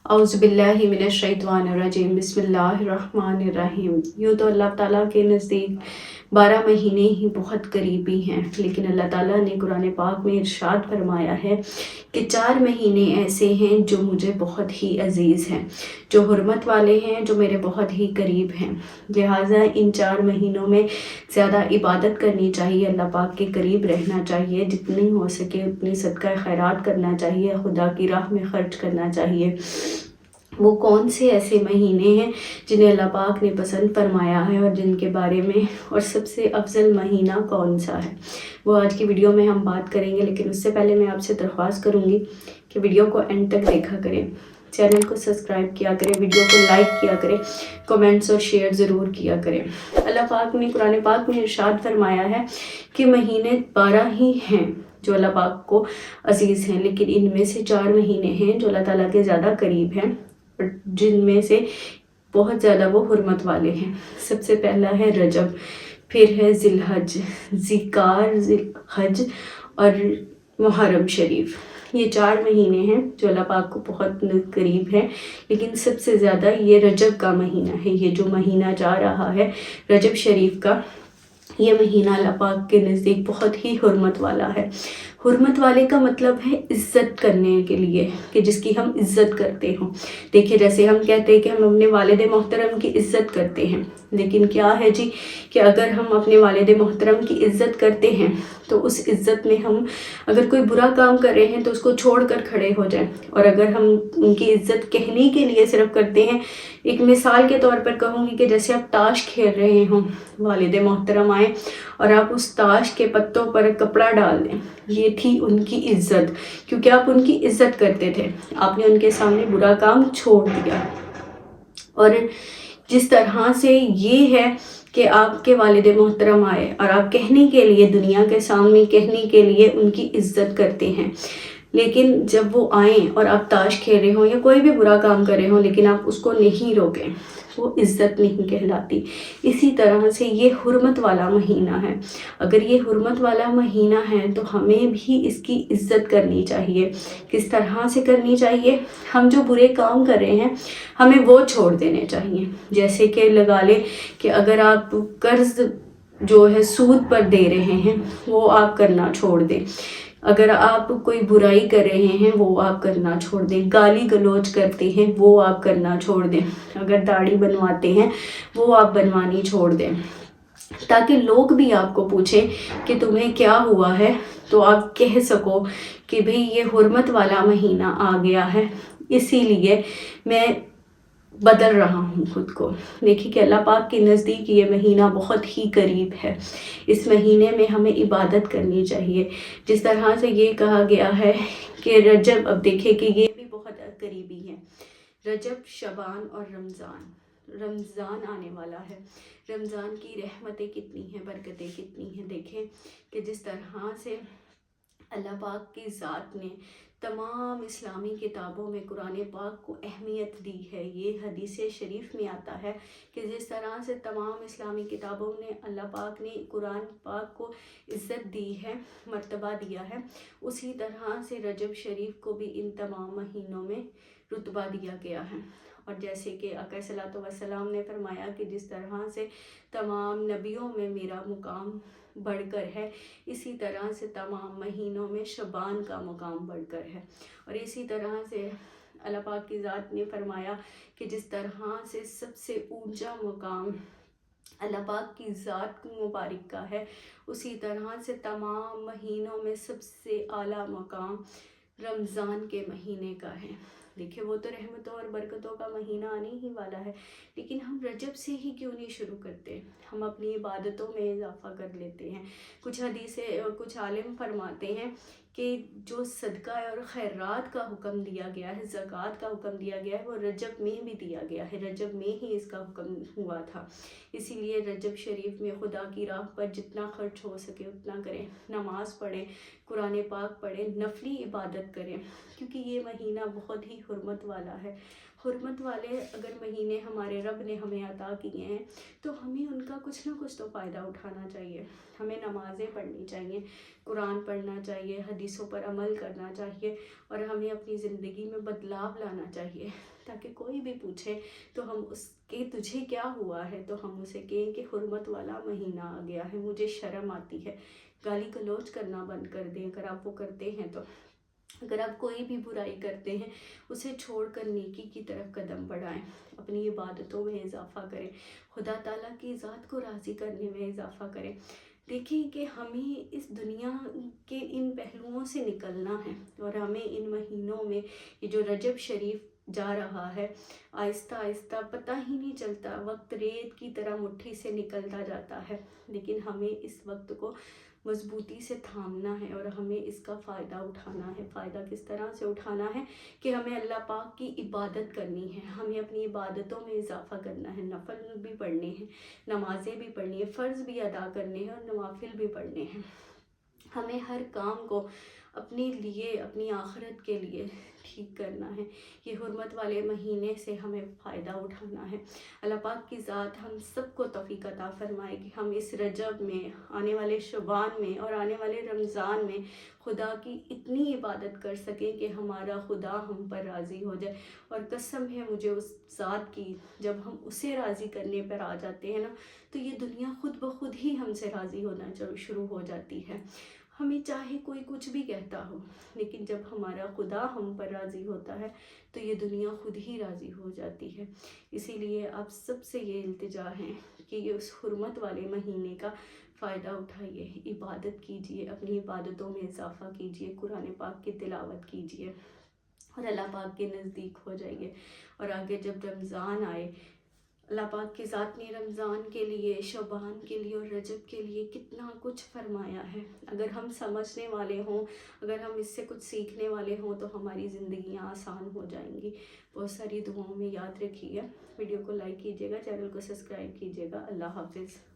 औज़ु बिल्लाहि मिनश शैतानिर रजीम बिस्मिल्लाहिर्रहमानिर रहीम। यूँ तो अल्लाह ताला के नज़दीक 12 महीने ही बहुत करीबी हैं, लेकिन अल्लाह ताला ने कुरान पाक में इरशाद फरमाया है कि 4 महीने ऐसे हैं जो मुझे बहुत ही अज़ीज़ हैं, जो हुर्मत वाले हैं, जो मेरे बहुत ही करीब हैं। लिहाजा इन 4 महीनों में ज़्यादा इबादत करनी चाहिए, अल्लाह पाक के करीब रहना चाहिए, जितनी हो सके उतनी सदका खैरात करना चाहिए, खुदा की राह में खर्च करना चाहिए। वो कौन से ऐसे महीने हैं जिन्हें अल्लाह पाक ने पसंद फरमाया है और जिनके बारे में, और सबसे अफजल महीना कौन सा है, वो आज की वीडियो में हम बात करेंगे। लेकिन उससे पहले मैं आपसे दरख्वास्त करूँगी कि वीडियो को एंड तक देखा करें, चैनल को सब्सक्राइब किया करें, वीडियो को लाइक किया करें, कमेंट्स और शेयर ज़रूर किया करें। अल्लाह पाक ने कुरान पाक में इरशाद फरमाया है कि महीने 12 ही हैं जो अल्लाह पाक को अजीज़ हैं, लेकिन इनमें से 4 महीने हैं जो अल्लाह ताला के ज़्यादा करीब हैं, जिनमें से बहुत ज़्यादा वो हुर्मत वाले हैं। सबसे पहला है रजब, फिर है जिलहज, ज़िकार, जिलहज और मुहर्रम शरीफ। ये 4 महीने हैं जो अल्लाह पाक को बहुत करीब है, लेकिन सबसे ज़्यादा ये रजब का महीना है। ये जो महीना जा रहा है रजब शरीफ का, ये महीना अल्लाह पाक के नज़दीक बहुत ही हुर्मत वाला है। हुर्मत वाले का मतलब है इज़्ज़त करने के लिए, कि जिसकी हम इज़्ज़त करते हों। देखिए, जैसे हम कहते हैं कि हम अपने वालिद मोहतरम की इज़्ज़त करते हैं, लेकिन क्या है जी कि अगर हम अपने वालिद मोहतरम की इज़्ज़त करते हैं तो उस इज़्ज़त में हम अगर कोई बुरा काम कर रहे हैं तो उसको छोड़ कर खड़े हो जाएं। और अगर हम उनकी इज़्ज़त कहने के लिए सिर्फ करते हैं, एक मिसाल के तौर पर कहूँगी कि जैसे आप ताश खेल रहे हों, वालिद मोहतरम आए और आप उस ताश के पत्तों पर कपड़ा डाल दें, ये थी उनकी इज़्ज़त, क्योंकि आप उनकी इज़्ज़त करते थे, आपने उनके सामने बुरा काम छोड़ दिया। और जिस तरह से ये है कि आपके वालिद मोहतरम आए और आप कहने के लिए, दुनिया के सामने कहने के लिए उनकी इज़्ज़त करते हैं, लेकिन जब वो आएँ और आप ताश खेल रहे हों या कोई भी बुरा काम कर रहे हों लेकिन आप उसको नहीं रोकें, वो इज़्ज़त नहीं कहलाती। इसी तरह से ये हुर्मत वाला महीना है। अगर ये हुर्मत वाला महीना है तो हमें भी इसकी इज़्ज़त करनी चाहिए। किस तरह से करनी चाहिए? हम जो बुरे काम कर रहे हैं हमें वो छोड़ देने चाहिए। जैसे कि लगा लें कि अगर आप कर्ज़ जो है सूद पर दे रहे हैं वो आप करना छोड़ दें। अगर आप कोई बुराई कर रहे हैं वो आप करना छोड़ दें। गाली गलौज करते हैं वो आप करना छोड़ दें। अगर दाढ़ी बनवाते हैं वो आप बनवानी छोड़ दें, ताकि लोग भी आपको पूछें कि तुम्हें क्या हुआ है, तो आप कह सको कि भाई ये हुर्मत वाला महीना आ गया है, इसीलिए मैं बदल रहा हूँ खुद को। देखिए कि अल्लाह पाक के नज़दीक ये महीना बहुत ही करीब है। इस महीने में हमें इबादत करनी चाहिए। जिस तरह से ये कहा गया है कि रजब, अब देखिए कि ये भी बहुत करीबी है। रजब, शबान और रमज़ान आने वाला है। रमज़ान की रहमतें कितनी हैं, बरकतें कितनी हैं। देखें कि जिस तरह से अल्लाह पाक की ज़ात ने तमाम इस्लामी किताबों में कुरान पाक को अहमियत दी है। ये हदीस शरीफ में आता है कि जिस तरह से तमाम इस्लामी किताबों ने अल्लाह पाक ने कुरान पाक को इज़्ज़त दी है, मर्तबा दिया है, उसी तरह से रजब शरीफ को भी इन तमाम महीनों में रुतबा दिया गया है। और जैसे कि आका सल्लल्लाहु अलैहि वसल्लम ने फरमाया कि जिस तरह से तमाम नबियों में मेरा मुकाम बढ़कर है, इसी तरह से तमाम महीनों में शबान का मुकाम बढ़कर है। और इसी तरह से अल्लाह पाक की ज़ात ने फरमाया कि जिस तरह से सबसे ऊंचा मुकाम अल्लाह पाक की ज़ात मुबारक का है, उसी तरह से तमाम महीनों में सबसे आला मुकाम रमज़ान के महीने का है। देखिए, वो तो रहमतों और बरकतों का महीना आने ही वाला है, लेकिन हम रजब से ही क्यों नहीं शुरू करते? हम अपनी इबादतों में इजाफ़ा कर लेते हैं। कुछ हदीसें, कुछ आलिम फरमाते हैं कि जो सदका और खैरात का हुक्म दिया गया है, ज़कात का हुक्म दिया गया है, वो रजब में भी दिया गया है। रजब में ही इसका हुक्म हुआ था। इसीलिए रजब शरीफ में खुदा की राह पर जितना खर्च हो सके उतना करें, नमाज़ पढ़ें, قرآن پاک پڑھیں، نفلی عبادت کریں، کیونکہ یہ مہینہ بہت ہی حرمت والا ہے۔ حرمت والے اگر مہینے ہمارے رب نے ہمیں عطا کیے ہیں تو ہمیں ان کا کچھ نہ کچھ تو فائدہ اٹھانا چاہیے۔ ہمیں نمازیں پڑھنی چاہیے، قرآن پڑھنا چاہیے، حدیثوں پر عمل کرنا چاہیے، اور ہمیں اپنی زندگی میں بدلاؤ لانا چاہیے، تاکہ کوئی بھی پوچھے تو ہم اس کے تجھے کیا ہوا ہے تو ہم اسے کہیں کہ حرمت والا مہینہ آ گیا ہے، مجھے شرم آتی ہے۔ گالی گلوچ کرنا بند کر دیں اگر آپ وہ کرتے ہیں تو۔ اگر آپ کوئی بھی برائی کرتے ہیں اسے چھوڑ کر نیکی کی طرف قدم بڑھائیں، اپنی عبادتوں میں اضافہ کریں، خدا تعالیٰ کی ذات کو راضی کرنے میں اضافہ کریں۔ دیکھیں کہ ہمیں اس دنیا کے ان پہلوؤں سے نکلنا ہے، اور ہمیں ان مہینوں میں یہ جو رجب شریف جا رہا ہے، آہستہ آہستہ پتہ ہی نہیں چلتا، وقت ریت کی طرح مٹھی سے نکلتا جاتا ہے، لیکن ہمیں اس وقت کو مضبوطی سے تھامنا ہے اور ہمیں اس کا فائدہ اٹھانا ہے۔ فائدہ کس طرح سے اٹھانا ہے کہ ہمیں اللہ پاک کی عبادت کرنی ہے، ہمیں اپنی عبادتوں میں اضافہ کرنا ہے، نفل بھی پڑھنے ہیں، نمازیں بھی پڑھنی ہیں، فرض بھی ادا کرنے ہیں اور نوافل بھی پڑھنے ہیں۔ ہمیں ہر کام کو اپنے لیے، اپنی آخرت کے لیے ٹھیک کرنا ہے۔ یہ حرمت والے مہینے سے ہمیں فائدہ اٹھانا ہے۔ اللہ پاک کی ذات ہم سب کو توفیق عطا فرمائے کہ ہم اس رجب میں، آنے والے شعبان میں اور آنے والے رمضان میں خدا کی اتنی عبادت کر سکیں کہ ہمارا خدا ہم پر راضی ہو جائے۔ اور قسم ہے مجھے اس ذات کی، جب ہم اسے راضی کرنے پر آ جاتے ہیں نا تو یہ دنیا خود بخود ہی ہم سے راضی ہونا شروع ہو جاتی ہے۔ ہمیں چاہے کوئی کچھ بھی کہتا ہو، لیکن جب ہمارا خدا ہم پر راضی ہوتا ہے تو یہ دنیا خود ہی راضی ہو جاتی ہے۔ اسی لیے آپ سب سے یہ التجا ہے کہ یہ اس حرمت والے مہینے کا فائدہ اٹھائیے، عبادت کیجیے، اپنی عبادتوں میں اضافہ کیجیے، قرآن پاک کی تلاوت کیجیے اور اللہ پاک کے نزدیک ہو جائیے۔ اور آگے جب رمضان آئے، اللہ پاک کی ذات نے رمضان کے لیے، شعبان کے لیے اور رجب کے لیے کتنا کچھ فرمایا ہے۔ اگر ہم سمجھنے والے ہوں، اگر ہم اس سے کچھ سیکھنے والے ہوں تو ہماری زندگیاں آسان ہو جائیں گی۔ بہت ساری دعاؤں میں یاد رکھیے گا۔ ویڈیو کو لائک کیجیے گا، چینل کو سبسکرائب کیجیے گا۔ اللہ حافظ۔